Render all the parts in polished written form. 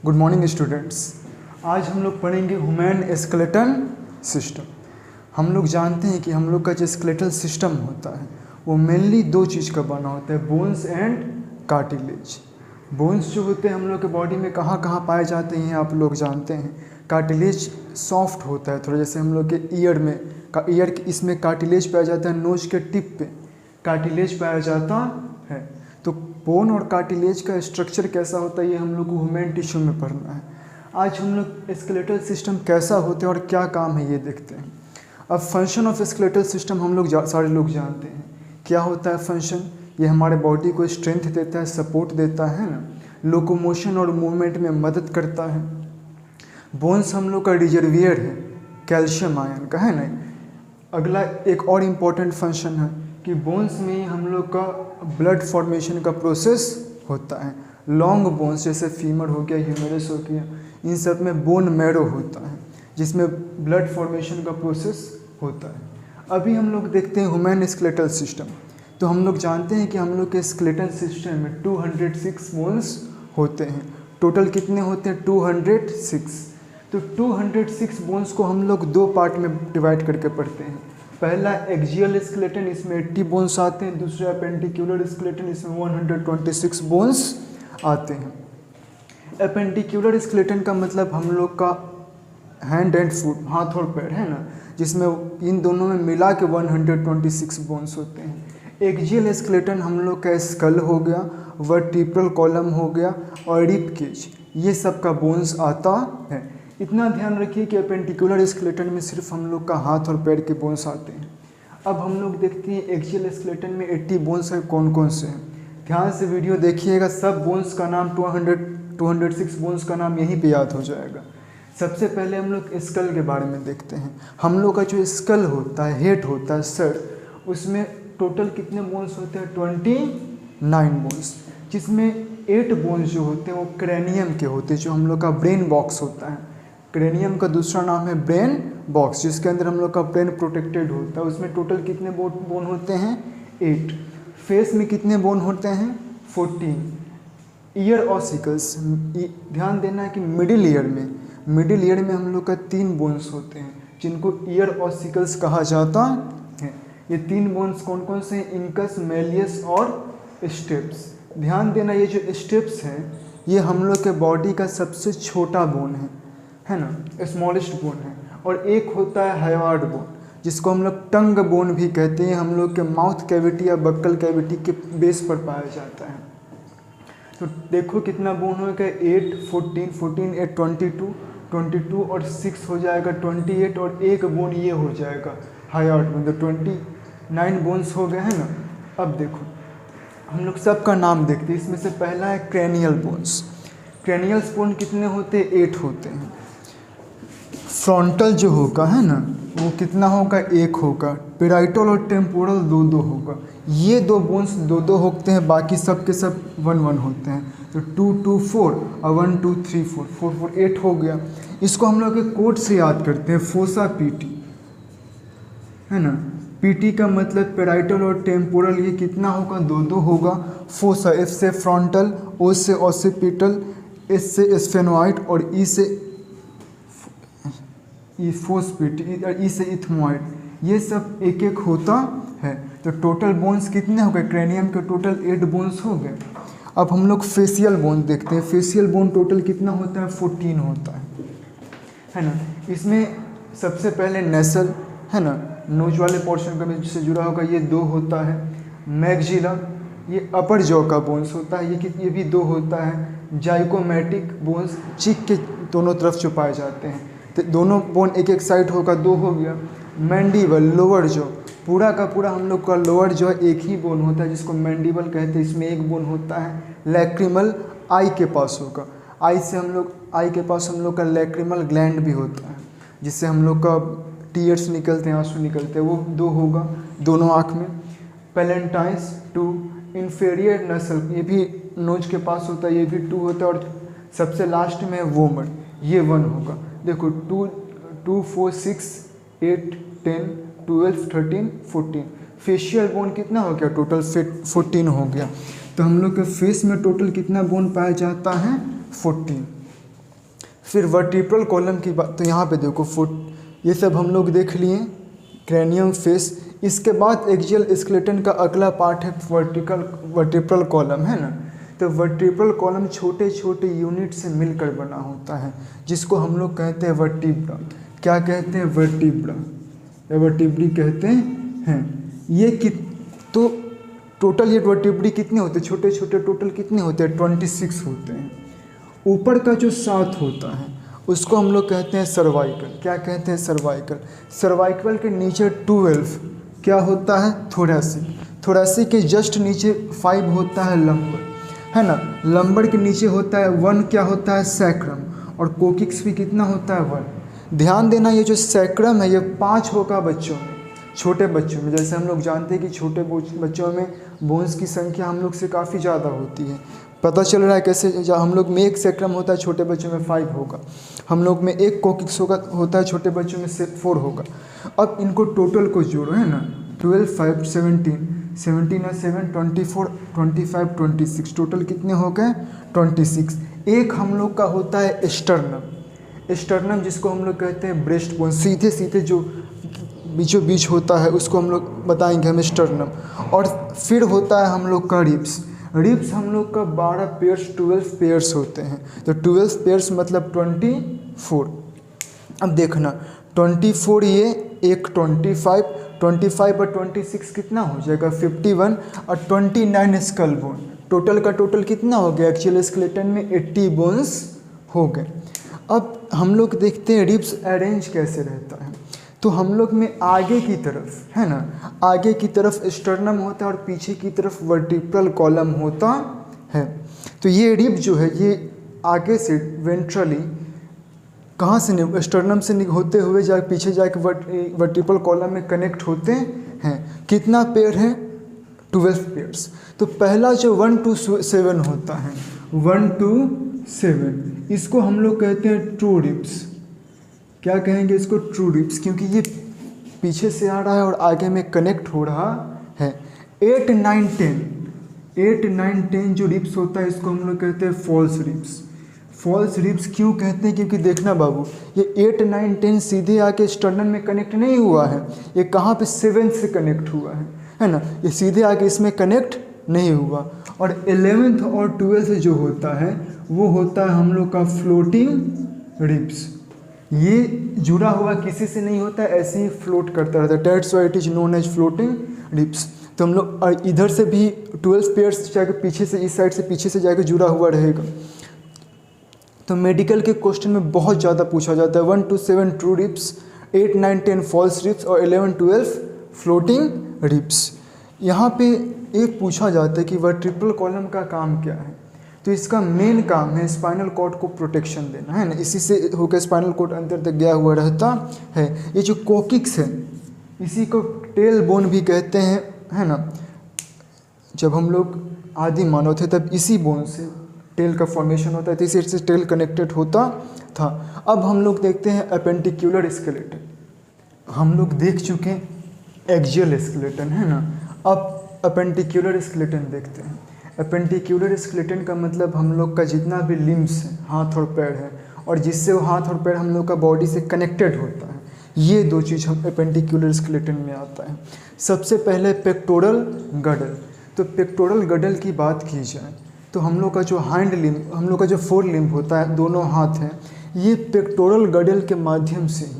Good morning students. आज हम लोग पढ़ेंगे ह्यूमन स्केलेटन सिस्टम। हम लोग जानते हैं कि हम लोग का जो स्केलेटल सिस्टम होता है वो मेनली दो चीज़ का बना होता है, बोन्स एंड कार्टिलेज। बोन्स जो होते हैं हम लोग के बॉडी में कहाँ कहाँ पाए जाते हैं आप लोग जानते हैं। कार्टिलेज सॉफ्ट होता है थोड़ा, जैसे हम लोग के ईयर इसमें कार्टिलेज पाया जाता है, नोज के टिप पे कार्टिलेज पाया जाता है। तो बोन और कार्टिलेज का स्ट्रक्चर कैसा होता है ये हम लोग को ह्यूमन टिश्यू में पढ़ना है। आज हम लोग स्केलेटल सिस्टम कैसा होता है और क्या काम है ये देखते हैं। अब फंक्शन ऑफ स्केलेटल सिस्टम हम लोग सारे लोग जानते हैं क्या होता है फंक्शन। ये हमारे बॉडी को स्ट्रेंथ देता है, सपोर्ट देता है ना, लोकोमोशन और मूवमेंट में मदद करता है। बोन्स हम लोग का रिजर्वियर है कैल्शियम आयन का, है ना। अगला एक और इम्पॉर्टेंट फंक्शन है कि बोन्स में हम लोग का ब्लड फॉर्मेशन का प्रोसेस होता है। लॉन्ग बोन्स जैसे फीमर हो गया, ह्यूमेरस हो गया, इन सब में बोन मैरो होता है जिसमें ब्लड फॉर्मेशन का प्रोसेस होता है। अभी हम लोग देखते हैं ह्यूमन स्केलेटल सिस्टम। तो हम लोग जानते हैं कि हम लोग के स्केलेटल सिस्टम में 206 बोन्स होते हैं। टोटल कितने होते हैं? 206। तो 206 बोन्स को हम लोग दो पार्ट में डिवाइड करके पढ़ते हैं। पहला एक्सियल स्केलेटन, इसमें 80 बोन्स आते हैं। दूसरा एपेंडिकुलर स्केलेटन, इसमें 126 बोन्स आते हैं। एपेंडिकुलर स्केलेटन का मतलब हम लोग का हैंड एंड फुट, हाथ और पैर, है ना, जिसमें इन दोनों में मिला के 126 बोन्स होते हैं। एक्सियल स्केलेटन हम लोग का स्कल हो गया, वर्टिब्रल कॉलम हो गया और रिब केज, ये सब का बोन्स आता है। इतना ध्यान रखिए कि एपेंडिकुलर स्केलेटन में सिर्फ हम लोग का हाथ और पैर के बोन्स आते हैं। अब हम लोग देखते हैं एक्सियल स्केलेटन में 80 बोन्स है, कौन कौन से हैं। ध्यान से वीडियो देखिएगा, सब बोन्स का नाम 206 बोन्स का नाम यहीं पे याद हो जाएगा। सबसे पहले हम लोग स्कल के बारे में देखते हैं। हम लोग का जो स्कल होता है, हेड होता है, सर, उसमें टोटल कितने बोन्स होते हैं? 29 बोन्स, जिसमें 8 बोन्स जो होते हैं वो क्रेनियम के होते हैं, जो हम लोग का ब्रेन बॉक्स होता है। क्रेनियम का दूसरा नाम है ब्रेन बॉक्स, जिसके अंदर हम लोग का ब्रेन प्रोटेक्टेड होता है। उसमें टोटल कितने बोन होते हैं? 8। फेस में कितने बोन होते हैं? 14। ईयर ऑसिकल्स, ध्यान देना है कि मिडिल ईयर में हम लोग का 3 बोन्स होते हैं जिनको ईयर ऑसिकल्स कहा जाता है। ये 3 बोन्स कौन कौन से हैं? इंकस, मेलियस और स्टेप्स। ध्यान देना, ये जो स्टेप्स हैं ये हम लोग के बॉडी का सबसे छोटा बोन है ना, स्मॉलेस्ट बोन है। और एक होता है हाइवार्ड बोन, जिसको हम लोग टंग बोन भी कहते हैं। हम लोग के माउथ कैविटी या बक्कल कैविटी के बेस पर पाया जाता है। तो देखो कितना बोन हो गया, 8, 14, 8, 22 और 6 हो जाएगा 28, और एक बोन ये हो जाएगा हाइवार्ड बोन, तो 29 बोन्स हो गए, है ना। अब देखो हम लोग सबका नाम देखते हैं। इसमें से पहला है क्रेनियल बोन्स। क्रेनियल बोन कितने होते हैं? 8 होते हैं। फ्रंटल जो होगा, है ना, वो कितना होगा? 1 होगा। पेराइटल और टेम्पोरल 2 होगा। ये 2 बोन्स 2 होते हैं, बाकी सब के सब 1 होते हैं। तो 2, 4 और 1, 2, 3, 4, 8 हो गया। इसको हम लोग के कोड से याद करते हैं, फोसा पीटी, है ना। पीटी का मतलब पेराइटल और टेम्पोरल, ये कितना होगा? 2 होगा। फोसा, एफ से फ्रंटल, ओ से ऑसिपिटल, एस से स्फेनोइड और ई से फोस्पिट, ई से इथमोइड, ये सब एक एक होता है। तो टोटल बोन्स कितने हो गए? क्रेनियम के टोटल 8 बोन्स हो गए। अब हम लोग फेशियल बोन देखते हैं। फेशियल बोन टोटल कितना होता है? 14 होता है ना। इसमें सबसे पहले नेसल, है ना, नोज वाले पोर्शन का से जुड़ा होगा, ये 2 होता है। मैक्सिला, ये अपर जॉ का बोन्स होता है, ये भी 2 होता है। जाइकोमैटिक बोन्स चीक के दोनों तरफ जो पाए जाते हैं, तो दोनों बोन एक एक साइड होगा, 2 हो गया। मैंडिबल, लोअर जॉ, पूरा का पूरा हम लोग का लोअर जॉ एक ही बोन होता है जिसको मैंडिबल कहते हैं, इसमें 1 बोन होता है। लैक्रिमल आई के पास होगा, आई के पास हम लोग का लैक्रिमल ग्लैंड भी होता है, जिससे हम लोग का टीयर्स निकलते हैं, आंसू निकलते हैं, वो 2 होगा दोनों आँख में। पेलेंटाइन्स 2। इंफेरियर नसल, ये भी नोज के पास होता है, ये भी 2 होता है। और सबसे लास्ट में वोमर, ये 1 होगा। देखो 2, 4, 6, 8, 10, 12, 13, 14। फेशियल बोन कितना हो गया? टोटल 14 हो गया। तो हम लोग के फेस में टोटल कितना बोन पाया जाता है? 14। फिर वर्टिब्रल कॉलम की बात, तो यहाँ पे देखो फुट, ये सब हम लोग देख लिए, क्रैनियम, फेस। इसके बाद एक्सियल स्केलेटन का अगला पार्ट है वर्टिब्रल कॉलम, है ना। तो वर्टिब्रल कॉलम छोटे छोटे यूनिट से मिलकर बना होता है, जिसको हम लोग कहते हैं वर्टिब्रा। क्या कहते हैं? वर्टिब्रा या वर्टिब्री कहते हैं। ये तो टोटल ये वर्टिब्री कितने होते हैं? छोटे छोटे टोटल कितने होते हैं? 26 होते हैं। ऊपर का जो 7 होता है उसको हम लोग कहते हैं सर्वाइकल। क्या कहते हैं? सर्वाइकल। सर्वाइकल के नीचे 12 क्या होता है? थोरैसिक। थोरैसिक के जस्ट नीचे 5 होता है लंबर, है ना। लंबर के नीचे होता है 1 क्या होता है? सैक्रम। और कोकिक्स भी कितना होता है? 1। ध्यान देना, ये जो सैक्रम है ये 5 होगा बच्चों में, छोटे बच्चों में। जैसे हम लोग जानते हैं कि छोटे बच्चों में बोन्स की संख्या हम लोग से काफ़ी ज़्यादा होती है। पता चल रहा है कैसे? हम लोग में 1 सैक्रम होता है, छोटे बच्चों में 5 होगा। हम लोग में 1 कोकिक्स होता है, छोटे बच्चों में 4 होगा। अब इनको टोटल को जोड़ो, है ना। 12, 5, 17, 17 और 7 24, 25, 26, टोटल कितने हो गए? 26। एक हम लोग का होता है स्टर्नम। स्टर्नम जिसको हम लोग कहते हैं ब्रेस्ट बोन, सीधे सीधे जो बीचों बीच होता है उसको हम लोग बताएंगे हम स्टर्नम। और फिर होता है हम लोग का रिब्स। रिब्स हम लोग का 12 पेयर्स, 12 पेयर्स होते हैं। तो 12 पेयर्स मतलब 24। अब देखना 24, ये एक 25, 25 और 26 कितना हो जाएगा? 51 और 29 स्कल बोन। टोटल का टोटल कितना हो गया? एक्चुअल स्केलेटन में 80 बोन्स हो गए। अब हम लोग देखते हैं रिब्स अरेंज कैसे रहता है। तो हम लोग में आगे की तरफ, है ना, आगे की तरफ स्टर्नम होता है और पीछे की तरफ वर्टिब्रल कॉलम होता है। तो ये रिब जो है ये आगे से वेंट्रली कहाँ से? स्टर्नम से होते हुए जा पीछे जाके वर्टिब्रल कॉलम में कनेक्ट होते हैं। कितना पेयर है? 12 पेयर्स। तो पहला जो 1 to 7 होता है, 1 to 7, इसको हम लोग कहते हैं ट्रू रिब्स। क्या कहेंगे इसको? ट्रू रिब्स, क्योंकि ये पीछे से आ रहा है और आगे में कनेक्ट हो रहा है। 8, 9, 10 जो रिब्स होता है इसको हम लोग कहते हैं फॉल्स रिब्स। फॉल्स रिब्स क्यों कहते हैं? क्योंकि देखना बाबू, ये 8, 9, 10 सीधे आके स्टर्नम में कनेक्ट नहीं हुआ है, ये कहाँ पे? 7 से कनेक्ट हुआ है ना। ये सीधे आके इसमें कनेक्ट नहीं हुआ। और 11th और 12th जो होता है वो होता है हम लोग का फ्लोटिंग रिब्स। ये जुड़ा हुआ किसी से नहीं होता, ऐसे ही फ्लोट करता रहता है। That's why it is known as floating ribs. तो हम लोग इधर से भी 12 पेयर्स जाके पीछे से, इस साइड से पीछे से जाके जुड़ा हुआ रहेगा। तो मेडिकल के क्वेश्चन में बहुत ज़्यादा पूछा जाता है। 1 to 7 true ribs, 8, 9, 10 false ribs और 11, 12 फ्लोटिंग रिब्स। यहाँ पे एक पूछा जाता है कि वर्टिब्रल कॉलम का काम क्या है? तो इसका मेन काम है स्पाइनल कॉर्ड को प्रोटेक्शन देना, है ना। इसी से होकर स्पाइनल कॉर्ड अंदर तक गया हुआ रहता है। ये जो कोकिक्स है इसी को टेल बोन भी कहते हैं, है ना। जब हम लोग आदि मानव थे तब इसी बोन से टेल का फॉर्मेशन होता है, तो इसी से टेल कनेक्टेड होता था। अब हम लोग देखते हैं एपेंडिकुलर स्केलेटन। हम लोग देख चुके हैं एक्सियल स्केलेटन, है ना। अब एपेंडिकुलर स्केलेटन देखते हैं। एपेंडिकुलर स्केलेटन का मतलब हम लोग का जितना भी लिम्स है, हाथ और पैर है, और जिससे वो हाथ और पैर हम लोग का बॉडी से कनेक्टेड होता है, ये 2 चीज़ हम एपेंडिकुलर स्केलेटन में आता है। सबसे पहले पेक्टोरल गडल। तो पेक्टोरल गडल की बात की जाए तो हम लोग का जो हाइंड लिम्ब, हम लोग का जो फोर लिम्ब होता है, दोनों हाथ हैं, ये पेक्टोरल गडल के माध्यम से ही,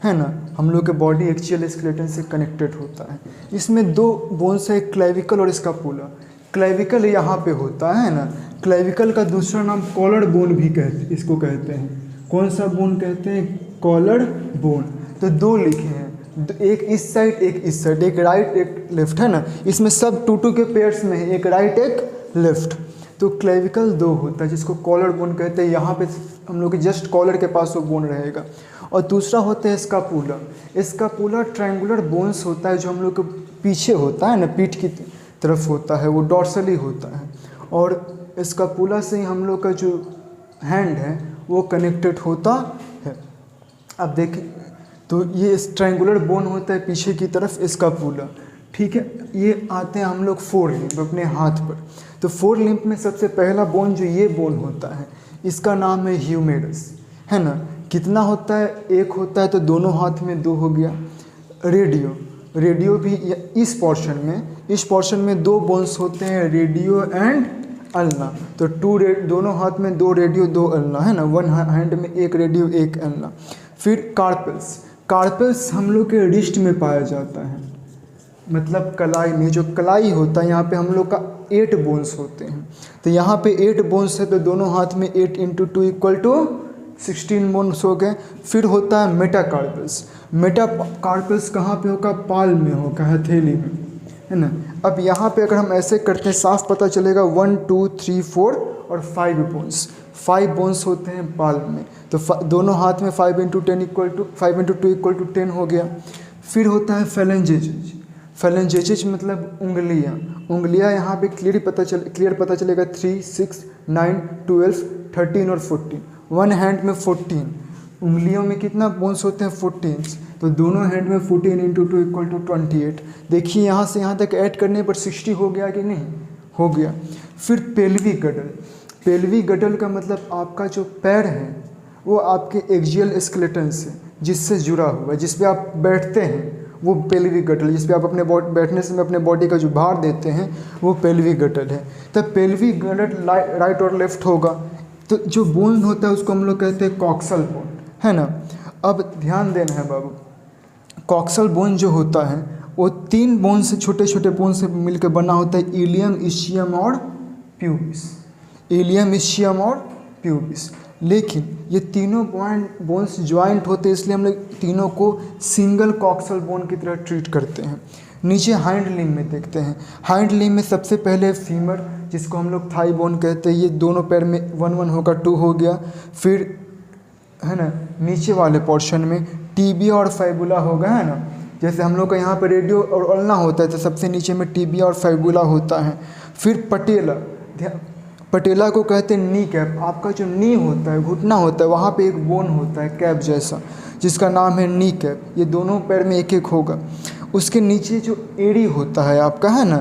है ना, हम लोग के बॉडी एक्सियल स्केलेटन से कनेक्टेड होता है। इसमें 2 बोन्स है, क्लेविकल और स्कापुला। क्लेविकल यहाँ पे होता है ना। क्लेविकल का दूसरा नाम कॉलर बोन भी इसको कहते हैं। कौन सा बोन कहते हैं? Collar bone. तो 2 लिखे हैं, एक इस साइड एक इस साइड, एक राइट एक लेफ्ट, है ना। इसमें सब 2 के पेयर्स में है, एक राइट एक लेफ्ट। तो क्लेविकल 2 होता है जिसको कॉलर बोन कहते हैं। यहाँ पे हम लोग के जस्ट कॉलर के पास वो बोन रहेगा। और दूसरा होता है स्कापुला। स्कापुला ट्रायंगुलर बोन्स होता है जो हम लोग के पीछे होता है ना, पीठ की तरफ होता है, वो डॉर्सली होता है। और स्कापुला से ही हम लोग का जो हैंड है वो कनेक्टेड होता है। अब देखिए, तो ये ट्रायंगुलर बोन होता है पीछे की तरफ, स्कापुला, ठीक है। ये आते हैं हम लोग फोर लिम्ब अपने हाथ पर। तो फोर लिम्ब में सबसे पहला बोन जो ये बोन होता है इसका नाम है ह्यूमेरस, है ना। कितना होता है, एक होता है तो दोनों हाथ में दो हो गया। रेडियो भी इस पोर्शन में दो बोन्स होते हैं, रेडियो एंड अल्ना। तो दोनों हाथ में दो रेडियो दो अल्ना, है ना। वन हैंड में एक रेडियो एक अल्ना। फिर कार्पेल्स हम लोग के रिस्ट में पाया जाता है, मतलब कलाई में। जो कलाई होता है यहाँ पे हम लोग का 8 बोन्स होते हैं। तो यहाँ पे 8 बोन्स है तो दोनों हाथ में 8 × 2 = 16 बोन्स हो गए। फिर होता है मेटाकार्पल्स कहाँ पे होगा, पाल में होगा, हथेली में, है ना। अब यहाँ पे अगर हम ऐसे करते हैं साफ पता चलेगा 1 2 3 4 और 5 बोन्स। 5 बोन्स होते हैं पाल में। तो दोनों हाथ में 5 × 2 = 10 हो गया। फिर होता है फेलेंजेज मतलब उंगलियाँ यहाँ पे क्लियर पता चलेगा 3 6 9 12 13 और 14। वन हैंड में 14, उंगलियों में कितना बोन्स होते हैं 14। तो दोनों हैंड में 14 × 2 = 28। देखिए यहाँ से यहाँ तक ऐड करने पर 60 हो गया कि नहीं, हो गया। फिर पेल्विक गडल का मतलब आपका जो पैर है वो आपके एक्सियल स्केलेटन से जिससे जुड़ा हुआ है, जिस पे आप बैठते हैं वो पेल्विक गटल, जिस पे आप अपने बैठने से अपने बॉडी का जो भार देते हैं वो पेल्विक गटल है। तब पेल्विक गटल राइट और लेफ्ट होगा। तो जो बोन होता है उसको हम लोग कहते हैं कॉक्सल बोन, है ना। अब ध्यान देना है बाबू, कॉक्सल बोन जो होता है वो 3 बोन से, छोटे छोटे बोन से मिलकर बना होता है, इलियम, इस्चियम और प्यूबिस। लेकिन ये तीनों बोन्स ज्वाइंट होते हैं, इसलिए हम लोग तीनों को सिंगल कॉक्सल बोन की तरह ट्रीट करते हैं। नीचे हाइंड लिम्ब में देखते हैं। हाइंड लिम्ब में सबसे पहले फीमर, जिसको हम लोग थाई बोन कहते हैं, ये दोनों पैर में 1 1 होगा, 2 हो गया। फिर है ना नीचे वाले पोर्शन में टीबिया और फाइबुला होगा, है ना। जैसे हम लोग का यहाँ पर रेडियो और अल्ना होता है तो सबसे नीचे में टीबिया और फाइबुला होता है। फिर पटेला को कहते हैं नी कैप। आपका जो नी होता है, घुटना होता है, वहाँ पे एक बोन होता है कैप जैसा, जिसका नाम है नी कैप। ये दोनों पैर में एक एक होगा। उसके नीचे जो एड़ी होता है आपका, है ना,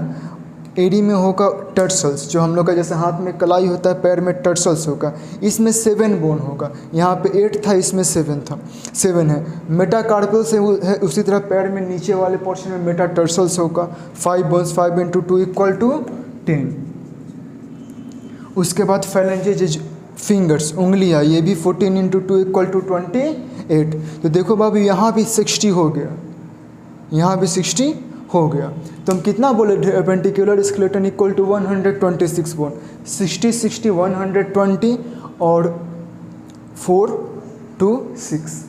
एड़ी में होगा टर्सल्स, जो हम लोग का जैसे हाथ में कलाई होता है पैर में टर्सल्स होगा। इसमें 7 बोन होगा। यहाँ पे 8 था, इसमें 7 है। मेटाकार्पल से है, उसी तरह पैर में नीचे वाले पोर्शन में मेटाटर्सल्स होगा। 5 बोन्स, 5 × 2 = 10। उसके बाद फेलेंजेज फिंगर्स, उंगलियाँ, ये भी 14 × 2 = 28। तो देखो बाबू यहाँ भी 60 हो गया, यहाँ भी 60 हो गया। तो हम कितना बोले, पेंटिकुलर स्केलेटन = 126 बोन। 60 60 120 और 4 2 6।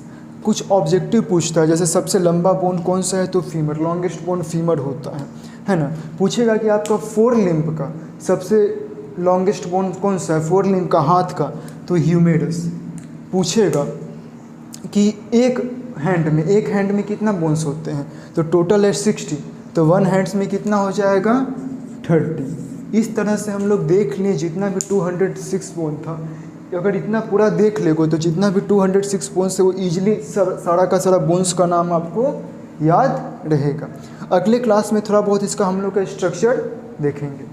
कुछ ऑब्जेक्टिव पूछता है, जैसे सबसे लंबा बोन कौन सा है, तो फीमर, लॉन्गेस्ट बोन फीमर होता है ना। पूछेगा कि आपका 4 लिम्ब का सबसे लॉन्गेस्ट बोन कौन सा है, 4 लिम्ब का, हाथ का, तो ह्यूमेरस। पूछेगा कि एक हैंड में कितना बोन्स होते हैं, तो टोटल है 60। तो 1 हैंड्स में कितना हो जाएगा 30। इस तरह से हम लोग देख लिए जितना भी 206 बोन था। अगर इतना पूरा देख लेगो तो जितना भी 206 बोन्स है वो ईजिली सारा का सारा बोन्स का नाम आपको याद रहेगा। अगले क्लास में थोड़ा बहुत इसका हम लोग का स्ट्रक्चर देखेंगे।